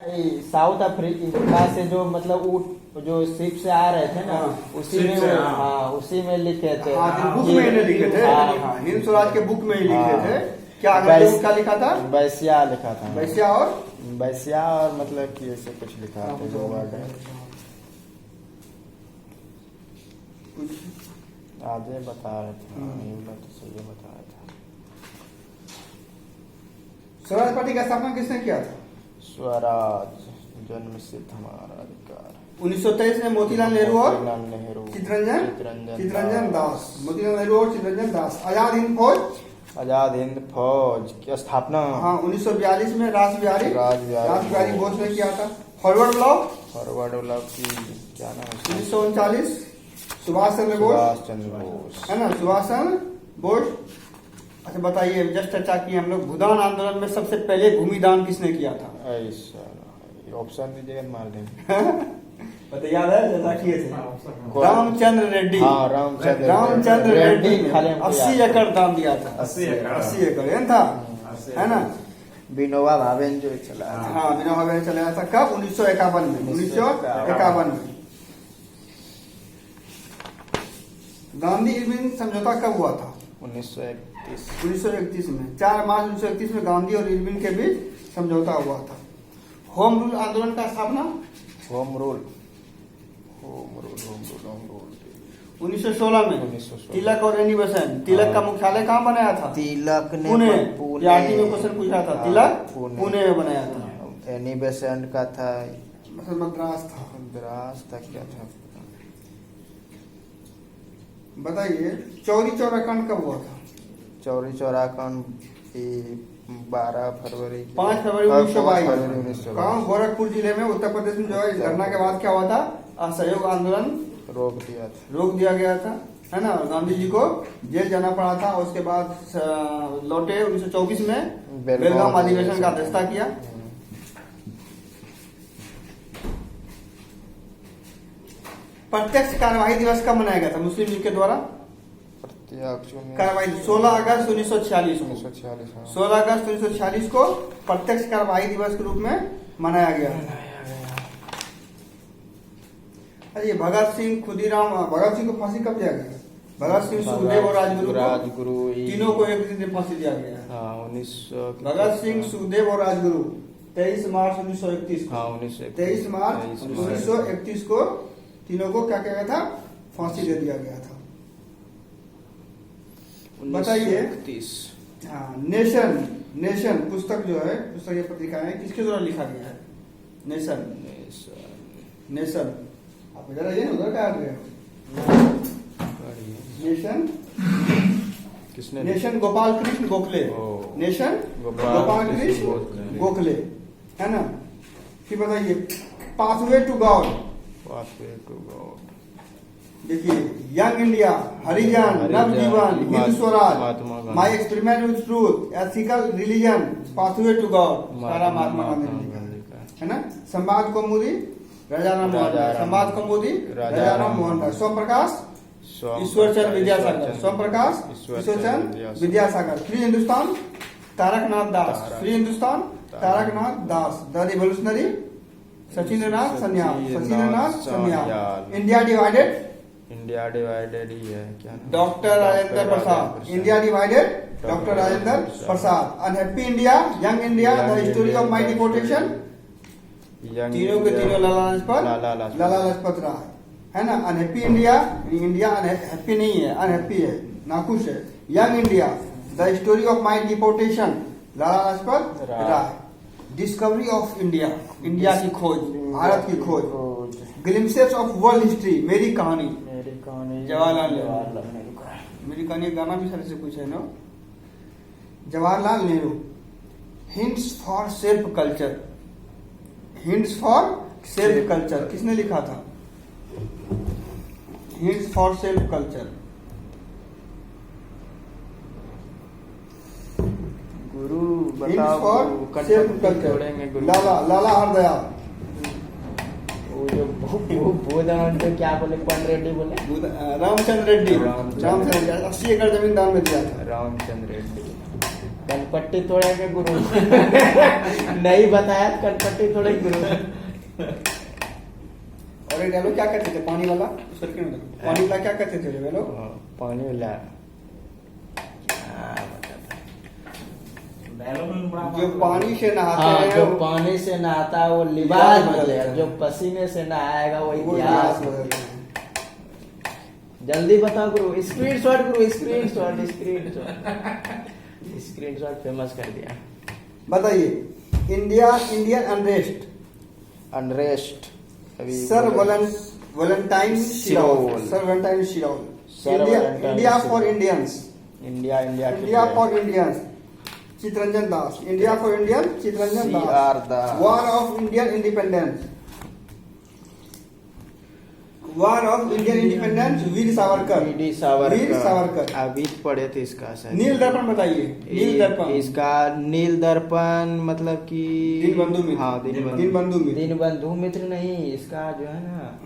South Africa से जो मतलब ऊँट जो शिप से आ रहे थे ना, उसी में उसी में लिखे थे। बुक में इन्हें लिखे थे। हिंद स्वराज के बुक में ही लिखे थे। क्या क्या लिखा था? वैश्या लिखा था। वैश्या और मतलब कि ऐसे कुछ लिखा था जो वर्ड है। आगे बता रहे थे, तो सही बता रहा था। स्वराज पार्टी का स्थापना किसने किया था? स्वराज जन्म सिद्ध हमारा अधिकार। 1923 में मोतीलाल नेहरू और चित्तरंजन दास। मोतीलाल नेहरू और चित्तरंजन दास। आजाद हिंद फौज की स्थापना 1942 में रासबिहारी बोस ने किया था। फॉरवर्ड ब्लॉक की क्या नाम है? 1939 सुभाष चंद्र बोस है ना, सुभाष चंद्र बोस। अच्छा बताइए, जस्ट चर्चा की हम लोग, भूदान आंदोलन में सबसे पहले भूमिदान किसने किया था? ऑप्शन दीजिएगा, मार देंगे। पता याद है, चर्चा किए थे। रामचंद्र रेड्डी। रामचंद्र रेड्डी 80 एकड़ दाम दिया था। 80 एकड़ था, है ना। विनोबा भावे जो चला, विनोबा भावे चलाया था। कब? 1951 में। 1951 में। गांधी इरविन समझौता कब हुआ था? 1931 में। 4 मार्च 1931 में गांधी और इरविन के बीच समझौता हुआ था। होम रूल आंदोलन का स्थापना? होम रूल 1916 में। तिलक और रेनी बसंत। तिलक का मुख्यालय कहाँ बनाया था? तिलक ने पुणे में क्वेश्चन पूछा था। तिलक पुणे में बनाया था। एनी बेसेंट का था मद्रास था। क्या था बताइए। चौरी चौरा कांड कब हुआ था? चौरी चौरा कांड 12 फरवरी 5 फरवरी 1922। कहाँ? गोरखपुर जिले में, उत्तर प्रदेश में। जो है इस घटना के बाद क्या हुआ था? असहयोग आंदोलन रोक दिया गया था, है ना। गांधी जी को जेल जाना पड़ा था। उसके बाद लौटे 1924 में। बेलगाम अधिवेशन का अध्यक्षता किया। प्रत्यक्ष कार्यवाही दिवस कब मनाया गया था मुस्लिम लीग के द्वारा? कार्यवाही 16 अगस्त 1946 को। 16 अगस्त 1946 को प्रत्यक्ष कार्यवाही दिवस के रूप में मनाया गया। अरे भगत सिंह को फांसी कब दिया गया? भगत सिंह, सुखदेव और राजगुरु तीनों को एक दिन फांसी दिया गया। भगत सिंह, सुखदेव और राजगुरु 23 मार्च 1931 को। 23 मार्च 1931 को तीनों को क्या किया था? फांसी दे दिया गया था। बताइए। नेशन पुस्तक जो है, पुस्तक ये पत्रिका है, किसके द्वारा लिखा गया है? नेशन आप इधर आइए, उधर क्या आ गए? नेशन गोपाल कृष्ण गोखले। नेशन गोपाल कृष्ण गोखले, है ना। फिर बताइए। Pathway to God. देखिए, young India, Harijan, Navjivan, Hind Swaraj, my experiment with truth, ethical religion, pathway to God, सारा महात्मा गांधी का, है ना। Samvad Kaumudi Rajaram Mohan Roy. Som Prakash Ishwarchand Vidyasagar. Free Hindustan Taraknath Das. The revolutionary Sachindranath Sanyal. India divided ही है क्या? Doctor Rajendra Prasad. India divided doctor Rajendra Prasad. Unhappy India, young India, the history of my deportation. तीनों के तीनों लाला लाजपत राय, है ना। अनहैप्पी इंडिया हैप्पी नहीं है, अनहैप्पी है, नाखुश है। Young India, the history of my deportation, Lala Lajpat Rai. Discovery of India, India की खोज, भारत की खोज। ग्लिम्पसेस ऑफ वर्ल्ड हिस्ट्री, मेरी कहानी जवाहरलाल नेहरू का। मेरी कहानी गाना भी सर से कुछ है ना। Jawaharlal Nehru. Hints for self culture किसने लिखा था? हिंट्स फॉर सेल्फ कल्चर गुरु बताओ। लाला हरदयाल। जो क्या बोले, कौन रेड्डी बोले? रामचंद्र रेड्डी। 80 एकड़ जमीन दान में दिया था। रामचंद्र रेड्डी। कनपट्टी तोड़ेंगे गुरु। नहीं बताया कनपट्टी तोड़े गुरु। और ये डायलॉग क्या कहते थे पानी वाला, पानी वाला क्या कहते थे रे लोग? पानी वाला जो पानी से नहाते हाँ, हैं जो पानी से नहाता है वो लिबास बदलेगा, जो पसीने से नहाएगा वो इतिहास बदलते हैं। जल्दी बताओ गुरु, स्क्रीनशॉट गुरु, स्क्रीनशॉट स्क्रीनशॉट फेमस कर दिया। बताइए Indian unrest sir Valentine Chirol, sir Valentine Chirol, India for Indians, India for Indians Chittaranjan Das, India for Indian Chittaranjan Das, war of Indian independence, war of Indian independence Veer Savarkar, Veer Savarkar. अभी पढ़े थे इसका शायद। नील दर्पण बताइए, नील दर्पण इसका नील दर्पण मतलब कि दीनबंधु मित्र, हाँ दीनबंधु मित्र, दीनबंधु मित्र नहीं, इसका जो है ना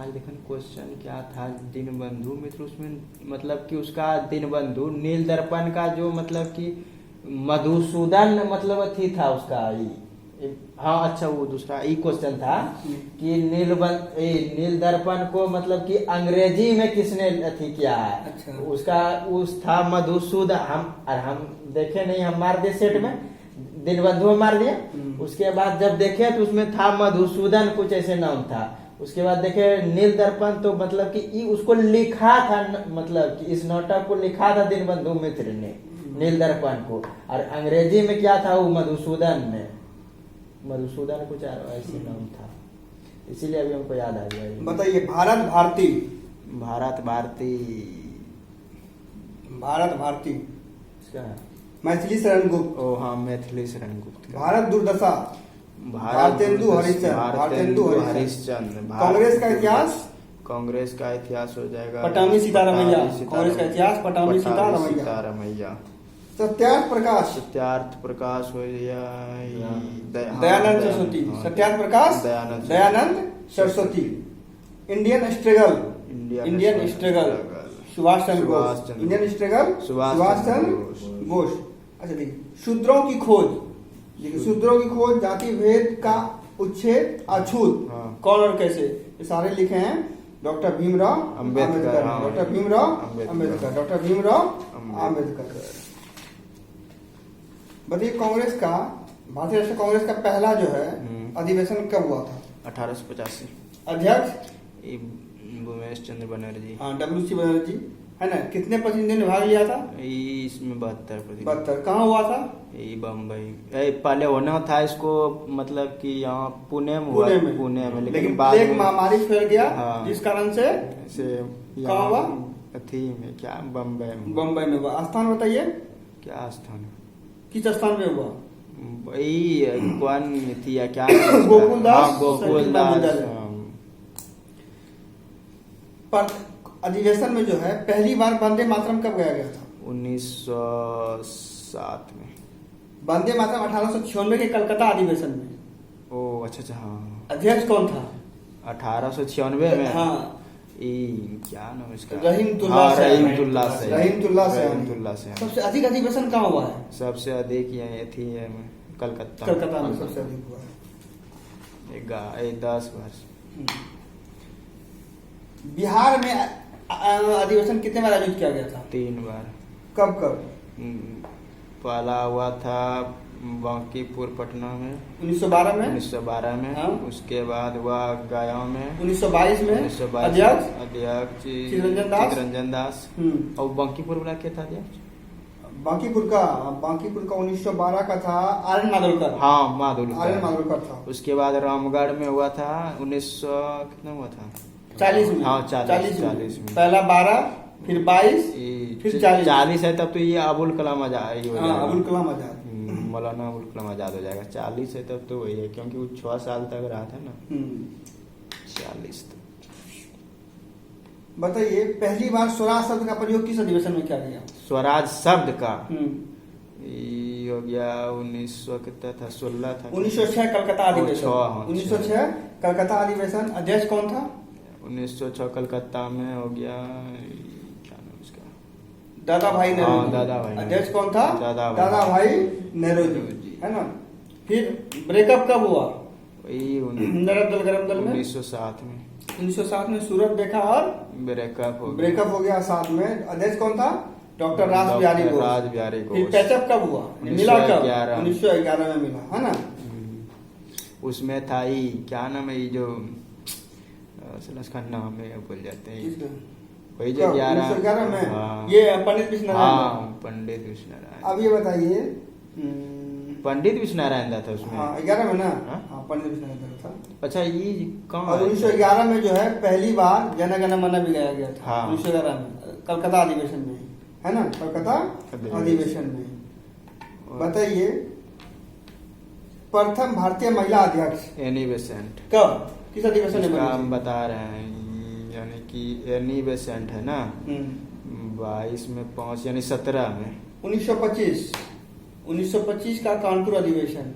आज देखो क्वेश्चन क्या था, दीनबंधु मित्र उसमें मतलब कि उसका दीनबंधु नील दर्पण का जो मतलब कि मधुसूदन मतलब अथी था उसका हाँ अच्छा वो दूसरा ई क्वेश्चन था कि नील दर्पण को मतलब कि अंग्रेजी में किसने अथी किया है। अच्छा। उसका उस था मधुसूदन, हम देखे नहीं, हम मार दिए सेट में, दीनबंधु में मार दिया। उसके बाद जब देखे तो उसमें था मधुसूदन कुछ ऐसे नाम था। उसके बाद देखे नील दर्पण तो मतलब कि उसको लिखा था, मतलब कि इस नाटक को लिखा था दीनबंधु मित्र ने नील दर्पण को, और अंग्रेजी में क्या था वो मधुसूदन ने, मधुसूदन कुछ ऐसे नाम था, इसीलिए अभी हमको याद आ गया। बताइए भारत भारती, भारत भारती भारत भारती इसका मैथिली शरण गुप्त, ओ हाँ मैथिली शरण गुप्त। भारत दुर्दशा भारतेंदु हरिश्चंद्र, भारतेंदु हरिश्चंद्र। कांग्रेस का इतिहास, कांग्रेस का इतिहास हो जाएगा पटामी सीतारमैया, कांग्रेस का इतिहास पटामी सीतारमैया। सत्यार्थ प्रकाश, सत्यार्थ प्रकाश हो गया, Dayanand Saraswati, Satyarth Prakash Dayanand Saraswati. Indian struggle, Indian struggle Subhash Chandra Bose, Indian struggle Subhash Chandra Bose. अच्छा देखिए शूद्रों की खोज, देखिए शूद्रों की खोज, जाति भेद का उच्छेद अछूत, कौन और कैसे, ये सारे लिखे हैं doctor Bhimrao Ambedkar, doctor Bhimrao Ambedkar, doctor Bhimrao Ambedkar. बताइए कांग्रेस का, भारतीय राष्ट्रीय कांग्रेस का पहला जो है अधिवेशन कब हुआ था? 1885। अध्यक्ष भूमेश चंद्र बनर्जी, हाँ WC बनर्जी है ना। कितने प्रतिनिधियों ने भाग लिया था? इसमें 72। 72। कहाँ हुआ था? बम्बई पहले होना था इसको, मतलब कि यहाँ पुणे में हुआ, पुणे में, लेकिन प्लेग महामारी फैल गया, जिस कारण से कहाँ हुआ? थी में क्या बम्बई में हुआ। स्थान बताइए, क्या स्थान, किस स्थान में हुआ? कौन थी या क्या? गोकुलदास। पर अधिवेशन में जो है पहली बार वंदे मातरम कब गाया गया था? 1907 में। वंदे मातरम 1896 के कलकत्ता अधिवेशन में। ओ अच्छा हाँ। अध्यक्ष कौन था? 1896 में, हाँ क्या नाम इसका? रहीमतुल्लाह से। सबसे अधिक अधिवेशन कहाँ हुआ है? सबसे अधिक ये थी कलकत्ता में सबसे अधिक हुआ है 10 बार। बिहार में अधिवेशन कितने बार आयोजित किया गया था? 3 बार। कब? पहला हुआ था बांकीपुर पटना में 1912 में। हाँ? उसके बाद हुआ गया में 1922 में। अध्यक्ष चितरंजन दास। और बांकीपुर वाला क्या था अध्यक्ष? बांकीपुर का 1912 का था आर्यन मालुलकर। हाँ मालुलकर था। उसके बाद रामगढ़ में हुआ था 1900 कितना हुआ था? 40 में। हाँ 40 में। पहला 12, फिर 22, फिर 40 है तब तो ये अबुल कलाम आजाद, अबुल कलाम आजाद, मौलाना अबुल कलाम आजाद हो जाएगा। 40 है तब तो वही है, क्योंकि वो 6 साल तक रहा था ना। 40 तक। बताइए पहली बार स्वराज शब्द का प्रयोग किस अधिवेशन में किया गया? स्वराज शब्द का हो गया 1900 कितना था? 16 था। 1906 कलकत्ता अधिवेशन। 1906 कलकत्ता अधिवेशन। अध्यक्ष कौन था? 1906 कलकत्ता में हो गया, क्या नाम उसका? दादा भाई हाँ, नेहरू दादा भाई अध्यक्ष कौन था? दादा दादा भाई नेहरू जी, है ना। फिर ब्रेकअप कब हुआ? वही नरम दल गरम दल में 1907 में 1907 में सूरत देखा और ब्रेकअप हो गया। साथ में अध्यक्ष कौन था? डॉक्टर रास बिहारी घोष। राज बिहारी फिर घोष। पैचअप कब हुआ? मिला कब? 1911 में मिला, है ना। उसमें था ही क्या नाम है ये जो उसका नाम है भूल जाते हैं, किसका? वही जो 1911 में हाँ। ये पंडित विष्णुनारायण। हाँ, पंडित विष्णुनारायण। अब ये बताइए, पंडित विष्णुनारायण था उसमें। हाँ 11 में ना। हाँ? हाँ पंडित विष्णुनारायण था। अच्छा ये कौन और 1911 में जो है पहली बार जन गण मन भी गाया गया था। हाँ। 1911 में कलकत्ता अधिवेशन में, है ना, कलकत्ता अधिवेशन में। बताइए प्रथम भारतीय महिला अध्यक्ष एनी बेसेंट। कब, किस अधिवेशन में हम बनी? बता रहे हैं, यानी कि एनी बेसेंट है ना, 22 में 5 यानी 17 में। 1925 का कानपुर अधिवेशन।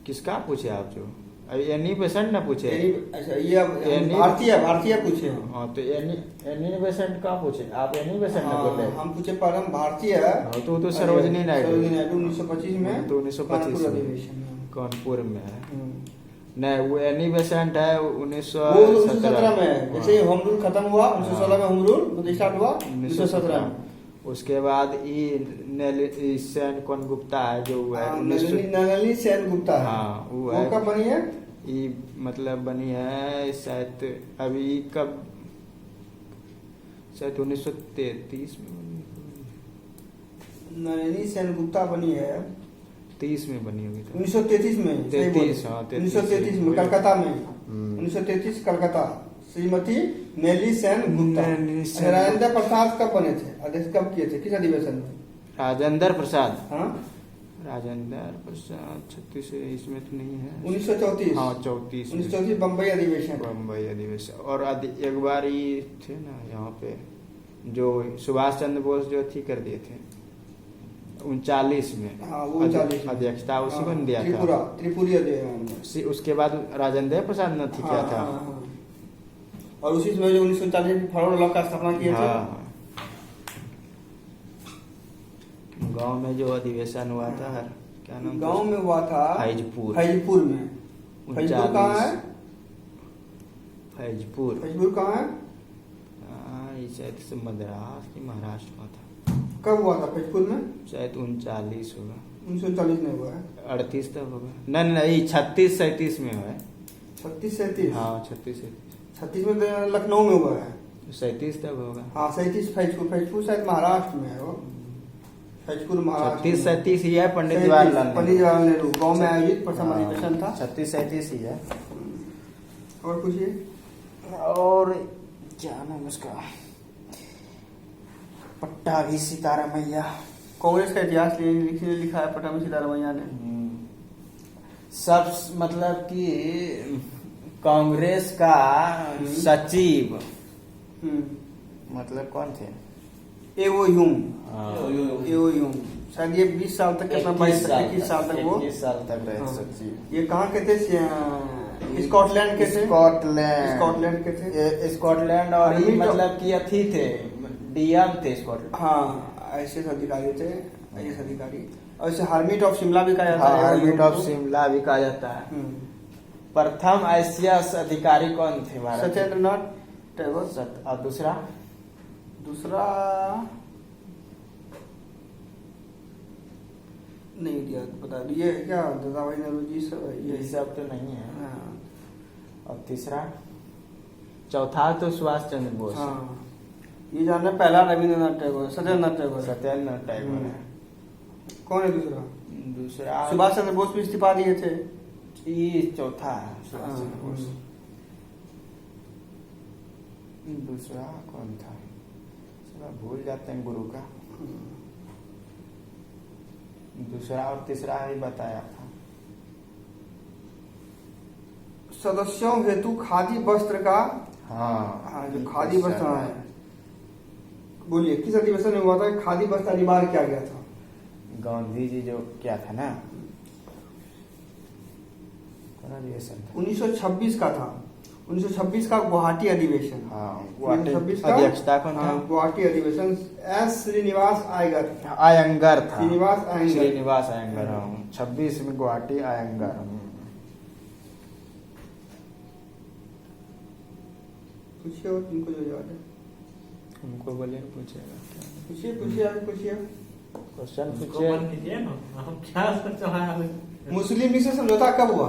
किसका पूछे आप? जो अभी एनी बेसेंट ना पूछे। अच्छा ये अब भारतीय पूछे। हाँ तो एनी बेसेंट का पूछे आप? एनी बेसेंट ना बोले। हम पूछे परम भारतीय। तो सरोजनी नायडू 1925 में। तो 1925 कानपुर में अधिवेशन कानपुर में है। नहीं वो एनी बेसेंट है वो 1917 में है। जैसे ही होम रूल खत्म हुआ 1916 में, होम रूल स्टार्ट हुआ 1917 में। उसके बाद ये सेन कौन गुप्ता है जो है नलिनी सेन गुप्ता है। हाँ वो है। कब बनी है? ये मतलब बनी है शायद अभी कब, शायद 1933 में बनी। नलिनी सेन गुप्ता बनी है 30 में बनी होगी। 1933 में। 33 हाँ 1933 में कलकत्ता में। 1933 कलकत्ता। श्रीमती नेली सेन गुप्ता। राजेंद्र प्रसाद कब बने थे अध्यक्ष? कब किए थे, किस अधिवेशन में? राजेंद्र प्रसाद। हाँ राजेंद्र प्रसाद 36 इसमें तो नहीं है। 1934। हाँ 34 1934 बम्बई अधिवेशन। बम्बई अधिवेशन। और एक बार ये थे ना यहाँ पे जो सुभाष चंद्र बोस जो थी कर दिए थे 39 में। हाँ वो 39 अध्यक्षता उसी को दिया था। त्रिपुरी उसके बाद राजेंद्र प्रसाद ने किया था। और उसी में जो 1940 में फॉरवर्ड ब्लॉक का स्थापना किए थे। गांव में जो अधिवेशन हुआ था क्या नाम? गांव में हुआ था फैजपुर में। फैजपुर कहाँ है? फैजपुर कहाँ है? शायद से मद्रास की महाराष्ट्र में था। कब हुआ था फैजपुर में? शायद 39 होगा। 1939 में हुआ है। 38 तक होगा। नहीं 36-37 में हुआ है। 36-37। हाँ 36-37। 36 में तो लखनऊ में हुआ है। 37 तक होगा। हाँ 37 फैजपुर शायद महाराष्ट्र में है वो। फैजपुर महाराष्ट्र। 36-37 ही है। पंडित जवाहरलाल नेहरू गाँव में आयोजित प्रथम अधिवेशन था। 36-37 ही है। और पूछिए। और क्या नाम उसका? पट्टाभी सीतारामैया। कांग्रेस का इतिहास लिखा है पट्टाभी सीतारामैया ने। सब मतलब कि कांग्रेस का सचिव मतलब कौन थे? एओ ह्यूम। शायद ये 20 साल तक 21 साल तक वो 21 साल तक रहे सचिव। ये कहाँ के थे? स्कॉटलैंड के थे। स्कॉटलैंड के थे। स्कॉटलैंड और ये मतलब कि अथी थे, डीएम थे स्कॉटलैंड। हाँ ऐसे अधिकारी थे, ऐसे अधिकारी। और इसे हार्मिट ऑफ शिमला भी कहा जाता है। हार्मिट ऑफ शिमला भी कहा जाता है। प्रथम आईसीएस अधिकारी कौन थे भारत? सत्येंद्रनाथ टैगोर। और दूसरा नहीं दिया, बता दिए क्या? दादा भाई नेहरू जी ये सब तो नहीं है। हाँ। और तीसरा चौथा तो सुभाष चंद्र बोस। हाँ ये जानना पहला रविंद्रनाथ टैगोर, सत्येंद्रनाथ टैगोर है। कौन है दूसरा? सुभाष चंद्र बोस भी इस्तीफा दिए थे। ये चौथा है सुभाष चंद्र बोस। दूसरा कौन था? भूल जाते हैं गुरु का। दूसरा और तीसरा ही बताया था। सदस्यों हेतु खादी वस्त्र का। हाँ जो खादी वस्त्र है, बोलिए किस अधिवेशन में हुआ था खादी वस्त्र अनिवार्य किया गया था? गांधी जी जो क्या था ना, कौन अधिवेशन था? 1926 का था। 1926 का गुवाहाटी अधिवेशन। हाँ, गुवाहाटी 1926 का अध्यक्षता कौन था? हाँ, गुवाहाटी अधिवेशन एस श्रीनिवास आयगर। आयंगर था। श्रीनिवास आयंगर। श्रीनिवास आयंगर, हाँ। 26 में गुवाहाटी आयंगर। पूछिए और तुमको जो याद है उनको बोलिए, पूछेगा क्या? पूछिए पूछिए आगे पूछिए। क्वेश्चन उसको पूछिए। बंद कीजिए ना, हम क्या सोच रहा है। मुस्लिम लीग से समझौता कब हुआ?